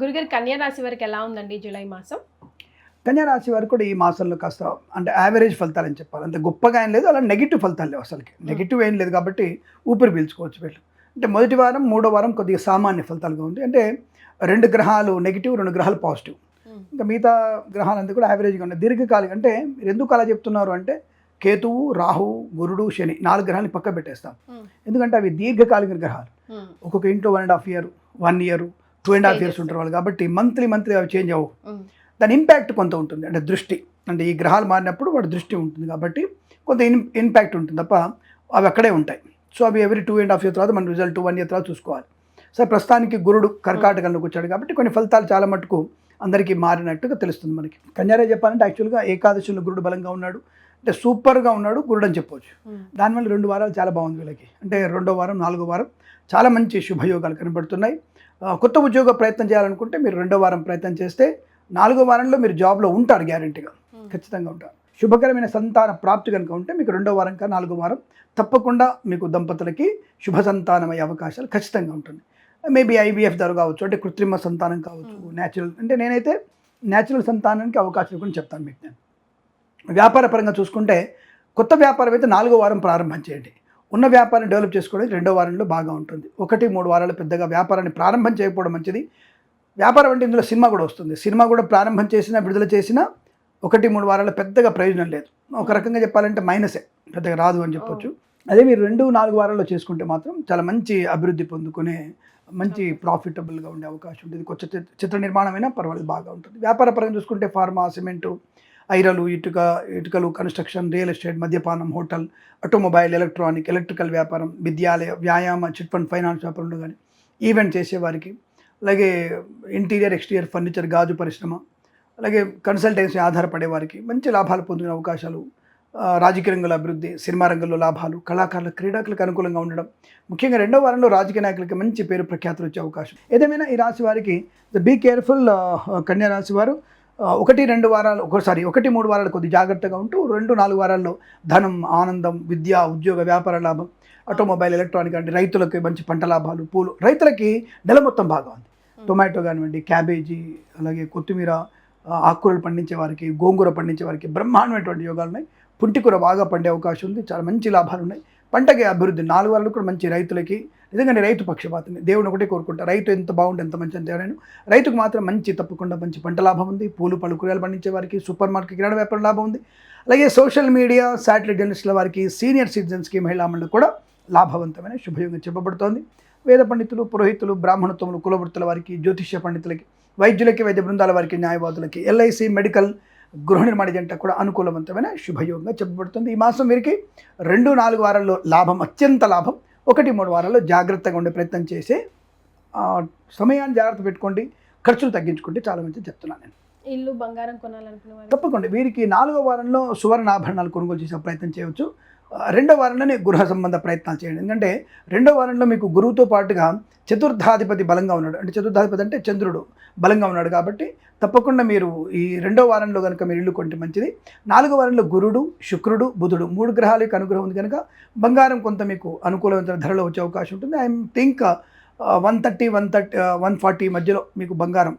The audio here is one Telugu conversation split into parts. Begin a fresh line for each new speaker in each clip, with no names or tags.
గురుగారు, కన్యా రాశి వారికి ఎలా ఉందండి జూలై మాసం?
కన్యా రాశి వారికి కూడా ఈ మాసంలో కాస్త అంటే యావరేజ్ ఫలితాలు అని చెప్పాలి. అంత గొప్పగా ఏం లేదు, అలా నెగిటివ్ ఫలితాలు లేవు. అసలుకి నెగిటివ్ ఏం లేదు కాబట్టి ఊపిరి పీల్చుకోవచ్చు వీళ్ళు. అంటే మొదటి వారం మూడో వారం కొద్దిగా సామాన్య ఫలితాలుగా ఉంది. అంటే 2 గ్రహాలు నెగిటివ్, 2 గ్రహాలు పాజిటివ్. ఇంకా మిగతా గ్రహాలంతా కూడా యావరేజ్గా ఉన్నాయి. దీర్ఘకాలిక అంటే మీరు ఎందుకు అలా చెప్తున్నారు అంటే కేతువు, రాహు, గురుడు, శని 4 గ్రహాలని పక్క పెట్టేస్తాం. ఎందుకంటే అవి దీర్ఘకాలిక గ్రహాలు. ఒక్కొక్క ఇంట్లో 1.5 year, 1 year, 2.5 years ఉంటారు వాళ్ళు. కాబట్టి మంత్లీ అవి చేంజ్ అవ్వవు. దాని ఇంపాక్ట్ కొంత ఉంటుంది. అంటే దృష్టి, అంటే ఈ గ్రహాలు మారినప్పుడు వాడి దృష్టి ఉంటుంది కాబట్టి కొంత ఇంపాక్ట్ ఉంటుంది తప్ప అవి అక్కడే ఉంటాయి. సో అవి ఎవ్రీ 2.5 years తర్వాత మన రిజల్ట్ 1 year తర్వాత చూసుకోవాలి. సో ప్రస్తుతానికి గురుడు కర్కాటకంలోకి వచ్చాడు కాబట్టి కొన్ని ఫలితాలు చాలా మటుకు అందరికీ మారినట్టుగా తెలుస్తుంది మనకి. కన్యారాశి చెప్పాలంటే యాక్చువల్గా ఏకాదశిలో గురుడు బలంగా ఉన్నాడు, అంటే సూపర్గా ఉన్నాడు గురుడు అని చెప్పవచ్చు. దానివల్ల 2 వారాలు చాలా బాగుంది వీళ్ళకి. అంటే 2వ వారం 4వ వారం చాలా మంచి శుభయోగాలు కనబడుతున్నాయి. కొత్త ఉద్యోగ ప్రయత్నం చేయాలనుకుంటే మీరు 2వ వారం ప్రయత్నం చేస్తే 4వ వారంలో మీరు జాబ్లో ఉంటారు, గ్యారంటీగా ఖచ్చితంగా ఉంటారు. శుభకరమైన సంతాన ప్రాప్తి కనుక ఉంటే మీకు 2వ వారం ఇంకా 4వ వారం తప్పకుండా మీకు దంపతులకి శుభ సంతానమయ్యే అవకాశాలు ఖచ్చితంగా ఉంటుంది. మేబీ IVF ద్వారా కావచ్చు, అంటే కృత్రిమ సంతానం కావచ్చు, న్యాచురల్. అంటే నేనైతే న్యాచురల్ సంతానానికి అవకాశం కూడా చెప్తాను మీకు. నేను వ్యాపార పరంగా చూసుకుంటే కొత్త వ్యాపారం అయితే 4వ వారం ప్రారంభం చేయండి. ఉన్న వ్యాపారం డెవలప్ చేసుకోవడానికి 2వ వారంలో బాగా ఉంటుంది. 1-3 వారాలు పెద్దగా వ్యాపారాన్ని ప్రారంభం చేయకపోవడం మంచిది. వ్యాపారం అంటే ఇందులో సినిమా కూడా వస్తుంది. సినిమా కూడా ప్రారంభం చేసినా విడుదల చేసినా 1-3 వారాలు పెద్దగా ప్రయోజనం లేదు. ఒక రకంగా చెప్పాలంటే మైనసే, పెద్దగా రాదు అని చెప్పొచ్చు. అదే మీరు 2-4 వారాల్లో చేసుకుంటే మాత్రం చాలా మంచి అభివృద్ధి పొందుకునే మంచి ప్రాఫిటబుల్గా ఉండే అవకాశం ఉంటుంది. కొత్త చిత్ర నిర్మాణం అయినా పర్వాలేదు, బాగా ఉంటుంది. వ్యాపార పరంగా చూసుకుంటే ఫార్మా, సిమెంటు, ఐరలు, ఇటుకలు, కన్స్ట్రక్షన్, రియల్ ఎస్టేట్, మద్యపానం, హోటల్, ఆటోమొబైల్, ఎలక్ట్రికల్ వ్యాపారం, విద్యాలయ, వ్యాయామ, చిట్ ఫండ్, ఫైనాన్స్ వ్యాపారంలో కానీ, ఈవెంట్ చేసేవారికి, అలాగే ఇంటీరియర్ ఎక్స్టీరియర్ ఫర్నిచర్, గాజు పరిశ్రమ, అలాగే కన్సల్టెన్సీ ఆధారపడే వారికి మంచి లాభాలు పొందుకునే అవకాశాలు, రాజకీయ రంగంలో అభివృద్ధి, సినిమా రంగంలో లాభాలు, కళాకారుల క్రీడాకులకు అనుకూలంగా ఉండడం, ముఖ్యంగా 2వ వారంలో రాజకీయ నాయకులకి మంచి పేరు ప్రఖ్యాతులు వచ్చే అవకాశం. ఏదేమైనా ఈ రాశి వారికి బీ కేర్ఫుల్. కన్యా రాశి వారు 1-2 వారాలు, 1-3 వారాలు కొద్ది జాగ్రత్తగా ఉంటూ 2-4 వారాల్లో ధనం, ఆనందం, విద్య, ఉద్యోగ, వ్యాపార లాభం, ఆటోమొబైల్, ఎలక్ట్రానిక్, అంటే రైతులకి మంచి పంట లాభాలు, పూలు. రైతులకి నెల మొత్తం బాగా ఉంది. టొమాటో కానివ్వండి, క్యాబేజీ, అలాగే కొత్తిమీర, ఆకుకూరలు పండించే వారికి, గోంగూర పండించే వారికి బ్రహ్మాండమైనటువంటి యోగాలు ఉన్నాయి. పుంటికూర బాగా పండే అవకాశం ఉంది. చాలా మంచి లాభాలు ఉన్నాయి. పంటకి అభివృద్ధి 4 వారాలు కూడా మంచి రైతులకి. నిజంగానే రైతు పక్షపాతని దేవుని ఒకటే కోరుకుంటారు, రైతు ఎంత బాగుంటే ఎంత మంచి అంటే ఎవరైనా రైతుకు మాత్రం మంచి తప్పకుండా మంచి పంట లాభం ఉంది. పూలు పళ్ళు కూరగాయలు పండించే వారికి, సూపర్ మార్కెట్ కిరాణా వ్యాపారం లాభం ఉంది. అలాగే సోషల్ మీడియా, శాటిలైట్ జర్నలిస్టుల వారికి, సీనియర్ సిటిజన్స్కి, మహిళా మండలి కూడా లాభవంతమైన శుభయోగం చెప్పబడుతోంది. వేద పండితులు, పురోహితులు, బ్రాహ్మణత్వములు, కులవృత్తుల వారికి, జ్యోతిష్య పండితులకి, వైద్యులకి, వైద్య బృందాల వారికి, న్యాయవాదులకి, LIC, మెడికల్, గృహ నిర్మాణ జంట కూడా అనుకూలవంతమైన శుభయోగంగా చెప్పబడుతుంది. ఈ మాసం వీరికి 2-4 వారాల్లో లాభం, అత్యంత లాభం. 1-3 వారాల్లో జాగ్రత్తగా ఉండే ప్రయత్నం చేసే సమయాన్ని జాగ్రత్త పెట్టుకోండి, ఖర్చులు తగ్గించుకుంటే చాలా మంచిది చెప్తున్నాను నేను.
ఇల్లు, బంగారం కొనాలనుకునే వారు
తప్పకుండా వీరికి 4వ వారంలో సువర్ణాభరణాలు కొనుగోలు చేసే ప్రయత్నం చేయవచ్చు. 2వ వారంలోనే గృహ సంబంధ ప్రయత్నాలు చేయండి. ఎందుకంటే 2వ వారంలో మీకు గురువుతో పాటుగా చతుర్థాధిపతి బలంగా ఉన్నాడు. అంటే చతుర్థాధిపతి అంటే చంద్రుడు బలంగా ఉన్నాడు కాబట్టి తప్పకుండా మీరు ఈ 2వ వారంలో కనుక మీరు ఇల్లు కొంటే మంచిది. 4వ వారంలో గురుడు, శుక్రుడు, బుధుడు 3 గ్రహాలకు అనుగ్రహం ఉంది కనుక బంగారం కొంత మీకు అనుకూలమైన ధరలో వచ్చే అవకాశం ఉంటుంది. ఐ థింక్ 140 మధ్యలో మీకు బంగారం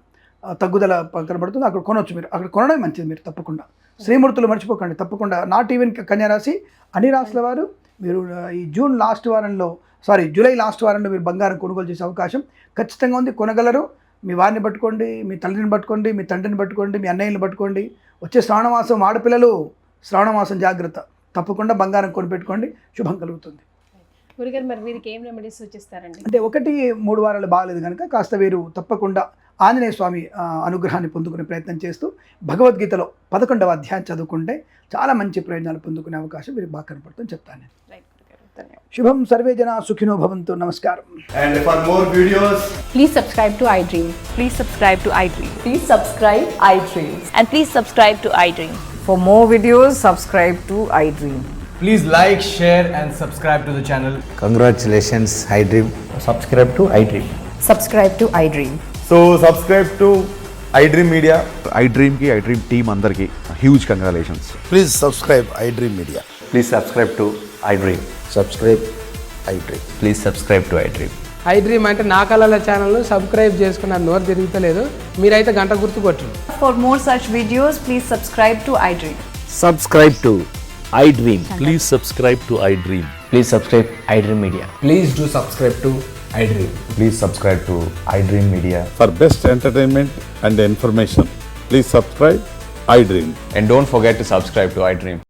తగ్గుదల కనబడుతుంది. అక్కడ కొనవచ్చు. మీరు అక్కడ కొనడం మంచిది. మీరు తప్పకుండా శ్రీమూర్తులు మర్చిపోకండి. తప్పకుండా నాట్ ఈవెన్ కన్యారాశి, అన్ని రాశుల వారు మీరు ఈ జూలై లాస్ట్ వారంలో మీరు బంగారం కొనుగోలు చేసే అవకాశం ఖచ్చితంగా ఉంది. కొనగలరు. మీ వారిని పట్టుకోండి, మీ తల్లిని పట్టుకోండి, మీ తండ్రిని పట్టుకోండి, మీ అన్నయ్యని పట్టుకోండి. వచ్చే శ్రావణమాసం, ఆడపిల్లలు శ్రావణమాసం జాగ్రత్త, తప్పకుండా బంగారం కొనిపెట్టుకోండి, శుభం కలుగుతుంది.
గురుగారు, మరి వీరికి ఏం రెమెడీస్ సూచిస్తారండి?
అంటే 1-3 వారాలు బాగాలేదు కనుక కాస్త వీరు తప్పకుండా ఆంజనేయ స్వామి అనుగ్రహాన్ని పొందుకునే ప్రయత్నం చేస్తూ భగవద్గీతలో 11వ అధ్యాయం చదువుకుంటే చాలా మంచి ప్రయోజనాలు పొందుకునే అవకాశం వీరికి బాగా కనపడుతుంది చెప్తాను. శుభం, సర్వే జనా సుఖినో భవంతు. నమస్కారం.
And for more videos,
please subscribe to iDream.
Please subscribe to iDream.
Please subscribe iDream.
And please subscribe to iDream.
For more videos, subscribe to iDream.
please like, share and subscribe to the channel.
Congratulations, iDream.
Subscribe to iDream.
Subscribe to iDream.
So subscribe to iDream Media.
iDream ki iDream team andarki huge congratulations.
Please subscribe iDream Media.
Please subscribe to iDream.
Subscribe iDream.
Please subscribe to iDream.
I dream అంటే నా కళల ఛానల్ను సబ్స్క్రైబ్ చేసుకున్న నోరు తిరుగుతలేదు, మీరైతే గంట గుర్తు కొట్టండి.
For more such videos, please subscribe to iDream.
Subscribe to iDream. Please subscribe to iDream.
Please subscribe iDream Media.
Please do subscribe to iDream. Please subscribe to iDream Media.
For best entertainment and information, please subscribe iDream.
And don't forget to subscribe to iDream.